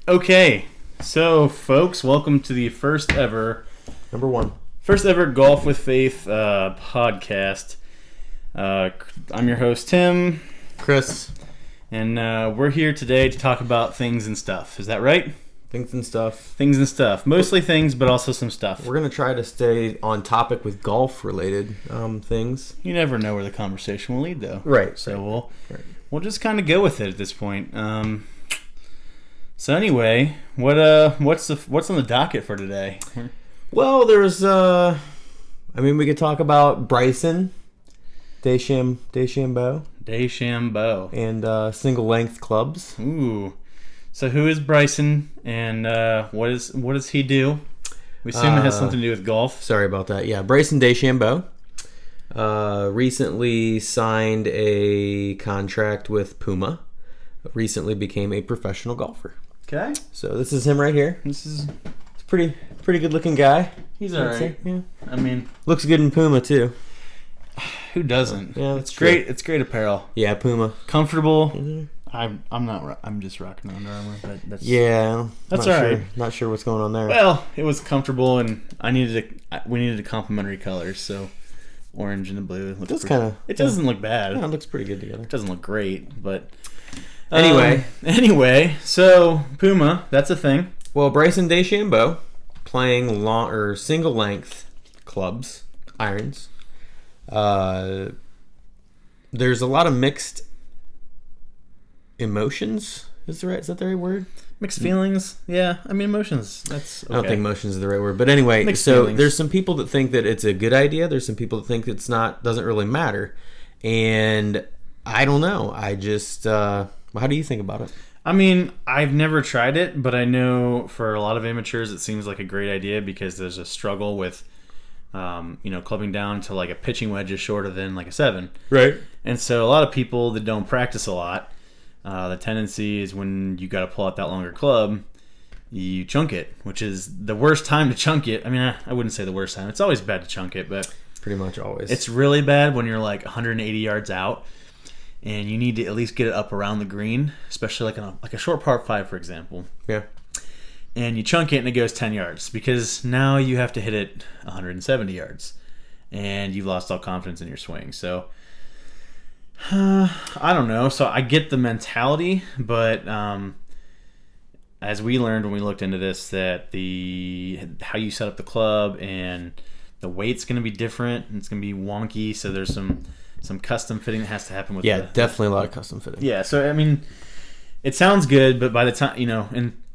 Okay, so folks, welcome to the first ever Golf with Faith podcast. I'm your host Tim, Chris, and we're here today to talk about things and stuff. Is that right? Things and stuff. Things and stuff. Mostly things, but also some stuff. We're gonna try to stay on topic with golf-related things. You never know where the conversation will lead, though. Right. So we'll just kind of go with it at this point. So anyway, what's on the docket for today? Well, there's we could talk about Bryson DeChambeau and single length clubs. Ooh. So who is Bryson, and what does he do? We assume it has something to do with golf. Sorry about that. Yeah, Bryson DeChambeau recently signed a contract with Puma. Recently became a professional golfer. Okay. So this is him right here. It's pretty good looking guy. He's alright. Yeah. I mean, looks good in Puma too. Who doesn't? Yeah, it's great. It's great apparel. Yeah, Puma. Comfortable. Mm-hmm. I'm just rocking Under Armour. That's that's all right. Not sure what's going on there. Well, it was comfortable, and we needed a complementary colors, so orange and the blue. It doesn't look bad. Yeah, it looks pretty good together. It doesn't look great, but anyway, so Puma, that's a thing. Well, Bryson DeChambeau playing long or single length clubs, irons. There's a lot of mixed emotions. Is that the right word? Mixed feelings. Yeah, I mean emotions. That's okay. I don't think emotions is the right word, but anyway. Mixed so feelings. There's some people that think that it's a good idea. There's some people that think it's not. Doesn't really matter. And I don't know. I just. How do you think about it? I mean, I've never tried it, but I know for a lot of amateurs it seems like a great idea because there's a struggle with, clubbing down to like a pitching wedge is shorter than like a 7. Right. And so a lot of people that don't practice a lot, the tendency is when you got to pull out that longer club, you chunk it, which is the worst time to chunk it. I mean, I wouldn't say the worst time. It's always bad to chunk it, but pretty much always. It's really bad when you're like 180 yards out. And you need to at least get it up around the green, especially like a short par 5, for example. Yeah. And you chunk it and it goes 10 yards because now you have to hit it 170 yards, and you've lost all confidence in your swing. So I don't know. So I get the mentality, but as we learned when we looked into this, that how you set up the club and the weight's going to be different. And it's going to be wonky. So there's some custom fitting that has to happen with definitely a lot of custom fitting. Yeah, so I mean, it sounds good, but by the time,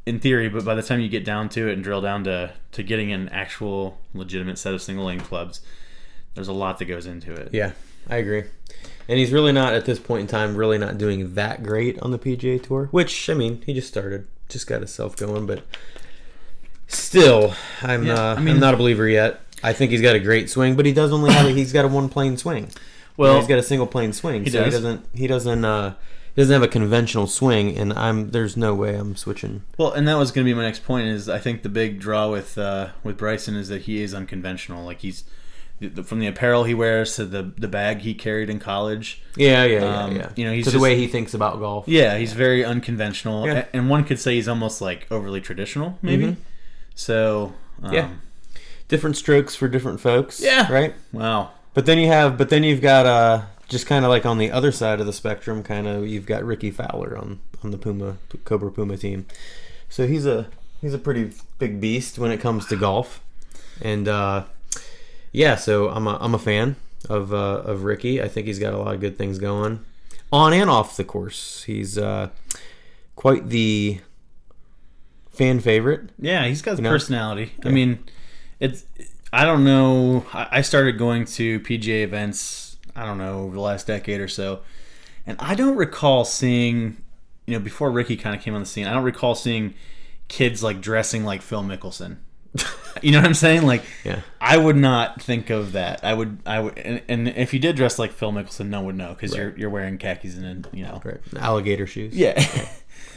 in theory, but by the time you get down to it and drill down to getting an actual legitimate set of single lane clubs, there's a lot that goes into it. Yeah, I agree. And he's really not, at this point in time, really not doing that great on the PGA Tour, which, I mean, he just started, just got himself going, but still, I'm not a believer yet. I think he's got a great swing, but he does only have he's got a one plane swing. Well, he's got a single plane swing, he doesn't have a conventional swing, and there's no way I'm switching. Well, and that was going to be my next point. Is I think the big draw with Bryson is that he is unconventional. Like he's from the apparel he wears to the bag he carried in college. Yeah. He's to the way he thinks about golf. Yeah, he's very unconventional, yeah. And one could say he's almost like overly traditional, maybe. Mm-hmm. So different strokes for different folks. Yeah, right. Wow. But then you've got just kind of like on the other side of the spectrum, you've got Ricky Fowler on the Cobra Puma team. So he's a pretty big beast when it comes to golf, and so I'm a fan of Ricky. I think he's got a lot of good things going on and off the course. He's quite the fan favorite. Yeah, he's got the personality. Yeah. I mean, I don't know. I started going to PGA events, I don't know, over the last decade or so. And I don't recall seeing, before Ricky kind of came on the scene, I don't recall seeing kids like dressing like Phil Mickelson. You know what I'm saying? Like, yeah. I would not think of that. I would, and if you did dress like Phil Mickelson, no one would know because you're wearing khakis and right. Alligator shoes. Yeah.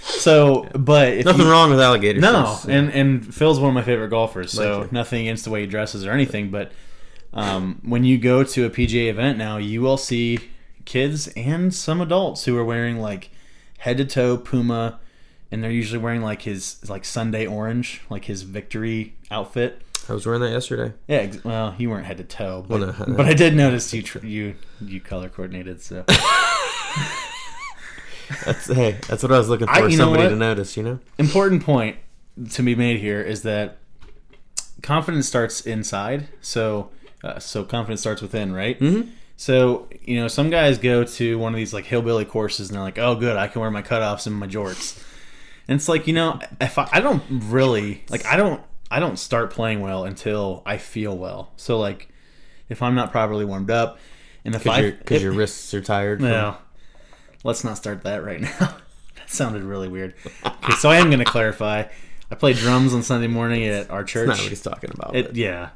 So, but if nothing wrong with alligator shoes. No, and Phil's one of my favorite golfers. So nothing against the way he dresses or anything, but when you go to a PGA event now, you will see kids and some adults who are wearing like head to toe Puma and they're usually wearing like his like Sunday orange, like his victory outfit. I was wearing that yesterday. Yeah, well, you weren't head to toe, but, Well, no. but I did notice you color coordinated. So That's what I was looking for. You know Somebody what? to notice, you know. Important point to be made here is that confidence starts inside. So confidence starts within, right? Mm-hmm. So, some guys go to one of these like hillbilly courses and they're like, oh, good, I can wear my cutoffs and my jorts. And it's like, if I don't really, like, I don't start playing well until I feel well. So, like, if I'm not properly warmed up, and if Because your wrists are tired. No, let's not start that right now. That sounded really weird. Okay, so I am going to clarify. I play drums on Sunday morning at our church. That's not what he's talking about. Yeah.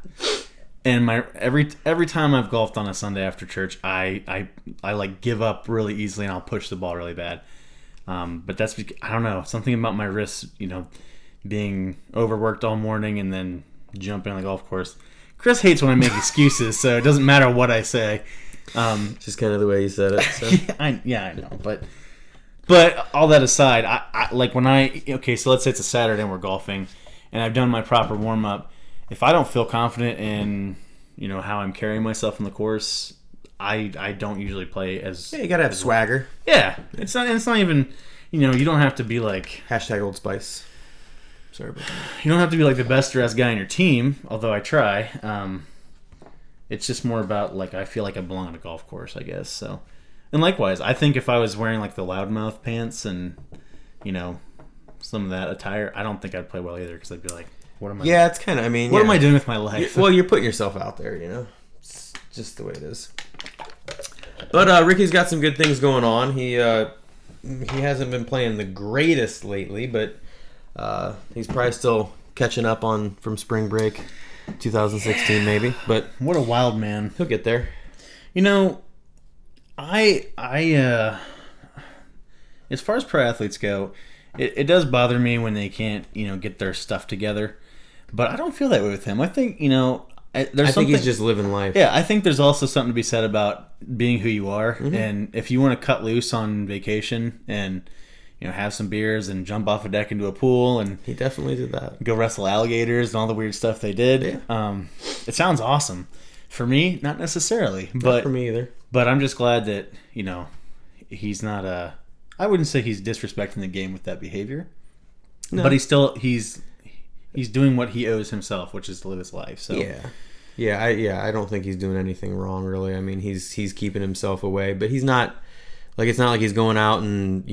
And every time I've golfed on a Sunday after church, I like give up really easily and I'll push the ball really bad. But that's because, I don't know, something about my wrists, being overworked all morning and then jumping on the golf course. Chris hates when I make excuses, so it doesn't matter what I say. Just kind of the way you said it. So. I know, but all that aside, I like when so let's say it's a Saturday and we're golfing, and I've done my proper warm up. If I don't feel confident in, how I'm carrying myself on the course, I don't usually play as. Yeah, you gotta have swagger. Yeah, it's not even, you don't have to be like Hashtag Old Spice. Sorry about that. You don't have to be like the best dressed guy on your team, although I try. It's just more about like I feel like I belong on a golf course, I guess. So, and likewise, I think if I was wearing like the loudmouth pants and, some of that attire, I don't think I'd play well either because I'd be like. What am I? Yeah, it's kind of. What am I doing with my life? Well, you're putting yourself out there, It's just the way it is. But Ricky's got some good things going on. He hasn't been playing the greatest lately, but he's probably still catching up on from spring break, 2016 maybe. But what a wild man! He'll get there. I as far as pro athletes go, it does bother me when they can't get their stuff together. But I don't feel that way with him. I think, I think he's just living life. Yeah, I think there's also something to be said about being who you are. Mm-hmm. And if you want to cut loose on vacation and, have some beers and jump off a deck into a pool and... He definitely did that. Go wrestle alligators and all the weird stuff they did. Yeah. It sounds awesome. For me, not necessarily. Not for me either. But I'm just glad that, he's not I wouldn't say he's disrespecting the game with that behavior. No. But he's doing what he owes himself, which is to live his life. So I don't think he's doing anything wrong really. I mean, he's keeping himself away, but he's not like it's not like he's going out and,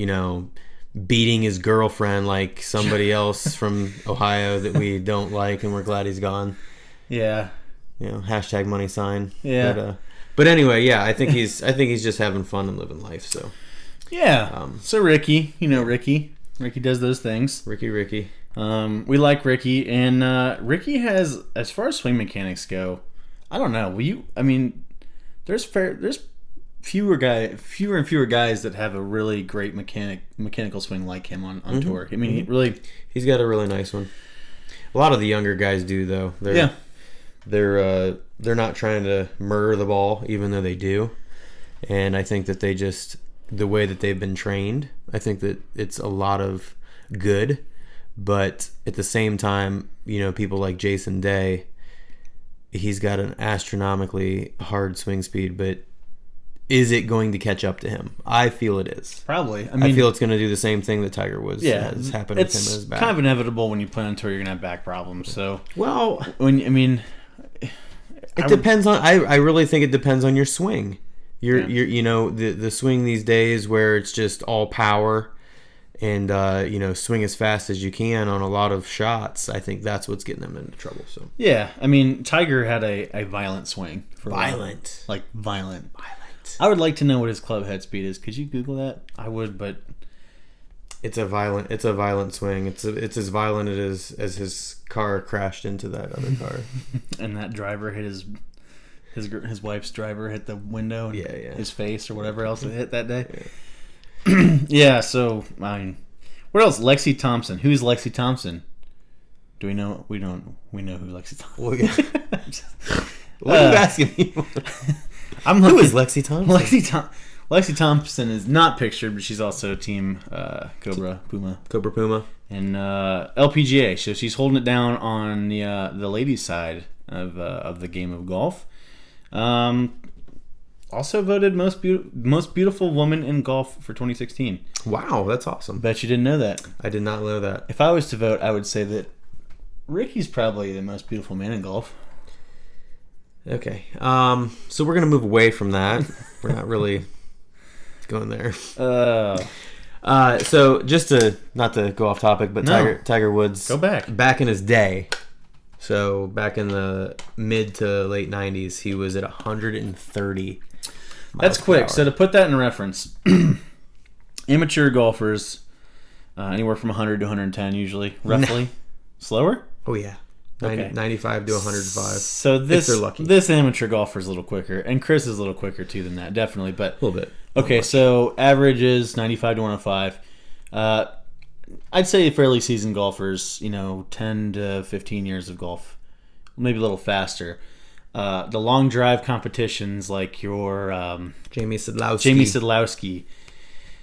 beating his girlfriend like somebody else from Ohio that we don't like and we're glad he's gone. Yeah. Hashtag money sign. Yeah. But anyway, yeah, I think he's just having fun and living life, so. Yeah. So Ricky, Ricky does those things. Ricky. We like Ricky, and Ricky has, as far as swing mechanics go, I don't know. There's fewer and fewer guys that have a really great mechanical swing like him on Mm-hmm. tour. I mean, he's got a really nice one. A lot of the younger guys do though. They're not trying to murder the ball, even though they do. And I think that they just the way that they've been trained, I think that it's a lot of good. But at the same time, people like Jason Day, he's got an astronomically hard swing speed, but is it going to catch up to him? I feel it is. Probably. I feel it's going to do the same thing that Tiger Woods has happened with him in his back. It's kind of inevitable when you play on tour, you're going to have back problems. So, well, it depends on. I really think it depends on your swing. The swing these days where it's just all power and swing as fast as you can on a lot of shots. I think that's what's getting them into trouble. So yeah, Tiger had a violent swing. Violent. I would like to know what his club head speed is. Could you Google that? I would, but it's a violent swing. It's as violent as his car crashed into that other car, and that driver hit his wife's driver hit the window and his face or whatever else it hit that day. Yeah, so what else? Lexi Thompson. Who's Lexi Thompson? Do we know? We don't. We know who Lexi Thompson. Well, yeah. What are you asking me? Who is Lexi Thompson? Lexi Thompson is not pictured, but she's also Team Cobra Puma. Cobra Puma. And LPGA, so she's holding it down on the ladies' side of the game of golf. Also voted most beautiful woman in golf for 2016. Wow, that's awesome. Bet you didn't know that. I did not know that. If I was to vote, I would say that Ricky's probably the most beautiful man in golf. Okay. So we're going to move away from that. We're not really going there. So just not to go off topic, but No. Tiger Woods. Go back. Back in his day. So back in the mid to late 90s, he was at 130 That's miles per quick. hour. So to put that in reference, amateur golfers, anywhere from 100 to 110 usually, roughly. Slower? Oh, yeah. Okay. 95 to 105. So this they're lucky. this amateur golfer is a little quicker, and Chris is a little quicker too than that, definitely. But A little bit. okay, so average is 95 to 105. I'd say fairly seasoned golfers, 10 to 15 years of golf, maybe a little faster. The long drive competitions like your Jamie Sadlowski. Jamie Sadlowski,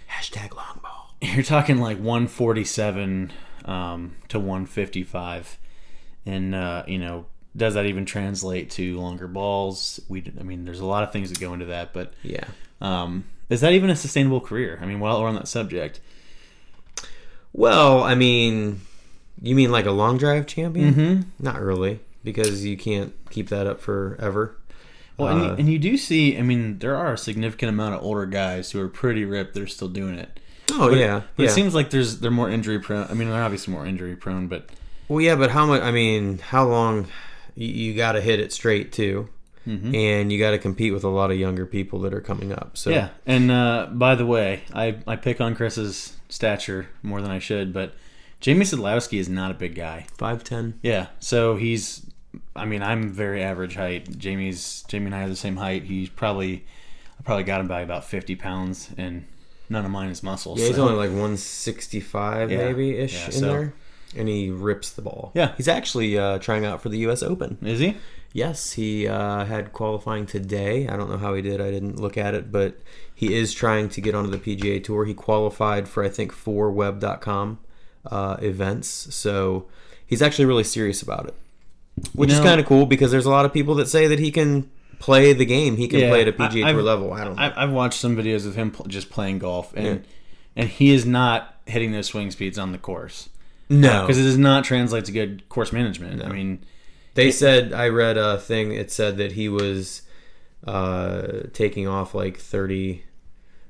Hashtag long ball. you're talking like 147 to 155. And, does that even translate to longer balls? There's a lot of things that go into that, but Yeah. is that even a sustainable career? While we're on that subject. Well, you mean like a long drive champion? Mm-hmm. Not really, because you can't keep that up forever. Well, and you do see, there are a significant amount of older guys who are pretty ripped that are still doing it. Oh, But yeah. But it seems like they're more injury prone. They're obviously more injury prone, but... Well, yeah, but how much? How long? You got to hit it straight too, and you got to compete with a lot of younger people that are coming up. So Yeah, and by the way, I pick on Chris's stature more than I should, but Jamie Sadlowski is not a big guy. 5'10". Yeah, so he's... I'm very average height. Jamie and I have the same height. I probably got him by about 50 pounds, and none of mine is muscle. Yeah, he's so. only like 165 Yeah. maybe ish Yeah, in so- there, and he rips the ball. Yeah. He's actually trying out for the U.S. Open. Is he? Yes, he had qualifying today. I don't know how he did. I didn't look at it, but he is trying to get onto the PGA Tour. He qualified for, I think, 4 web.com events. So he's actually really serious about it, which is kind of cool because there's a lot of people that say that he can play the game. He can play at a PGA Tour level. I don't know. I've watched some videos of him just playing golf, and he is not hitting those swing speeds on the course. No. Because it does not translate to good course management. No. They said, I read a thing, it said that he was taking off like 30,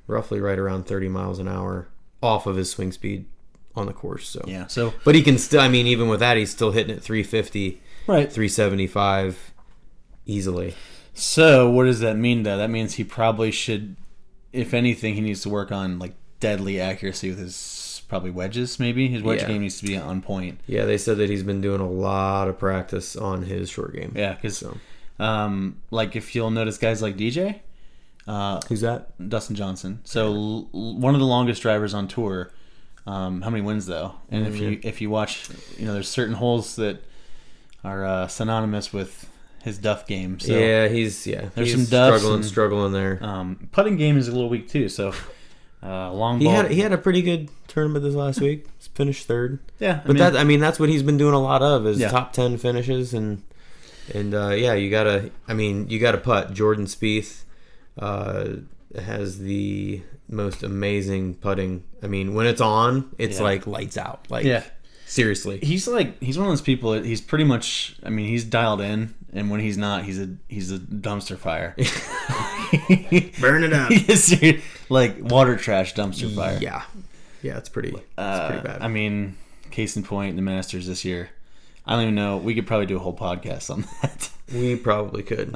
roughly right around 30 miles an hour off of his swing speed on the course. So Yeah, so... But he can still, even with that, he's still hitting it 350, Right. 375 easily. So what does that mean, though? That means he probably should, if anything, he needs to work on like deadly accuracy with his probably wedges, maybe. His wedge game needs to be on point. Yeah, they said that he's been doing a lot of practice on his short game. Yeah, because like if you'll notice guys like DJ, Who's that? Dustin Johnson. So one of the longest drivers on tour. How many wins though? And if you watch, there's certain holes that are synonymous with his duff game. So Yeah, he's some duffs struggling there. putting game is a little weak too. So long He ball. had a pretty good tournament this last week. He's finished third. Yeah, But that's what he's been doing a lot of is Yeah. top 10 finishes and you gotta putt. Jordan Spieth has the most amazing putting. When it's on, it's like lights out. Like seriously. He's one of those people. He's pretty much. He's dialed in, and when he's not, he's a dumpster fire. Burn it up. Like water trash dumpster fire. Yeah, it's pretty bad. Case in point, the Masters this year. I don't even know. We could probably do a whole podcast on that. We probably could.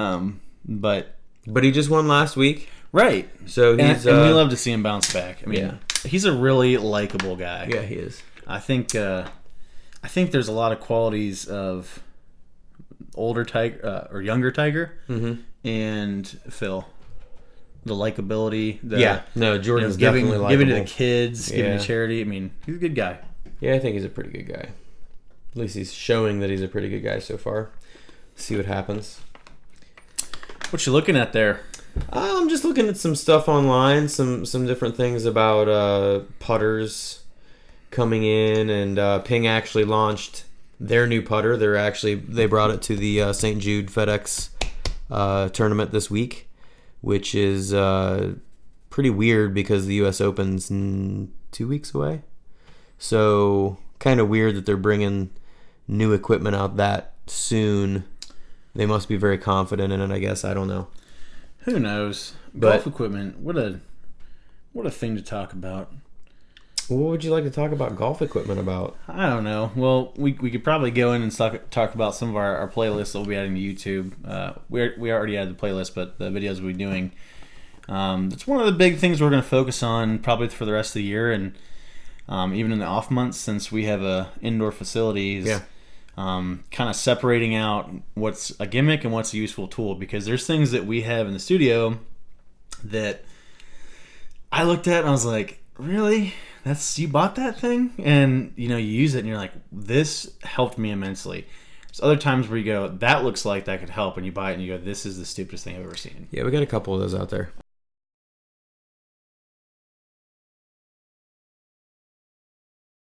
But he just won last week. Right. So he's and we love to see him bounce back. Yeah. He's a really likable guy. Yeah, he is. I think there's a lot of qualities of older Tiger or younger Tiger and Phil. The likability. Jordan's giving definitely likable. Giving to the kids, giving to charity. He's a good guy. Yeah, I think he's a pretty good guy. At least he's showing that he's a pretty good guy so far. See what happens. What you looking at there? I'm just looking at some stuff online, some different things about putters coming in, and Ping actually launched their new putter. They brought it to the St. Jude FedEx tournament this week, which is pretty weird because the U.S. Open's 2 weeks away. So kind of weird that they're bringing new equipment out that soon. They must be very confident in it, I guess. I don't know. Who knows? But- Golf equipment. What a thing to talk about. What would you like to talk about golf equipment about? I don't know. Well, we could probably go in and talk about some of our playlists that we'll be adding to YouTube. We already had the playlist, but the videos we'll be doing. It's one of the big things we're going to focus on probably for the rest of the year, and even in the off months, since we have indoor facilities. Yeah. Kind of separating out what's a gimmick and what's a useful tool, because there's things that we have in the studio that I looked at and I was like, really? You bought that thing? And you use it and you're like, this helped me immensely. There's other times where you go, that looks like that could help, and you buy it and you go, this is the stupidest thing I've ever seen. Yeah, we got a couple of those out there.